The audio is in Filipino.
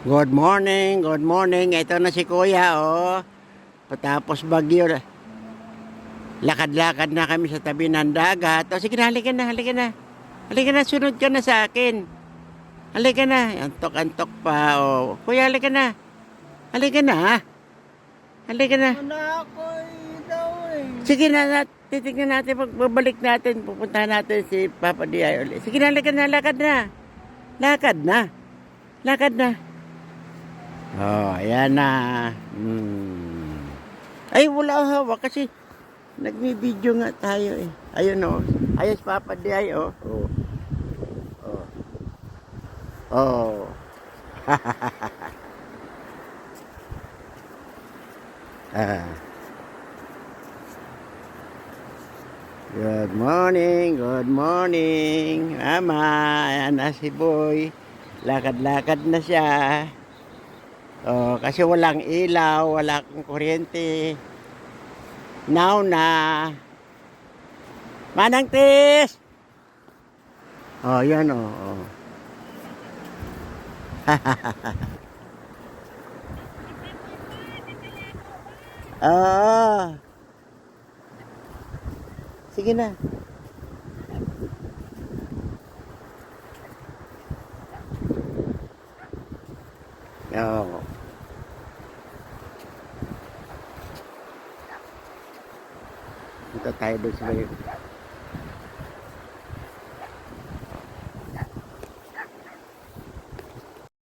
Good morning, good morning. Ito na si Kuya, oh. Patapos bagyo, lakad-lakad na kami sa tabi ng dagat. O sige na, halika na, halika na. Halika na, sunod ka na sa akin. Halika na, antok-antok pa, oh. Kuya, halika na. Halika na, ha? Halika na. Wala ako daw eh. Sige na, titignan natin, pagbabalik natin, pupuntahan natin si Papa Diay ulit. Sige na, halika na, lakad na. Lakad na. Lakad na. Oh, ayan na. Ay, wala ang hawak kasi nagmi-video nga tayo eh. Ayun oh. Ayos Papa Diay oh. Oh. Oh. Oh. Ah. Good morning, good morning. Mama, ayan na si Boy. Lakad-lakad na siya. Oh, kasi walang ilaw, walang kuryente. Now na. Manang Tis! Oh, yan oh. Oh. Oo. Sige na. Oo. Punta tayo doon sa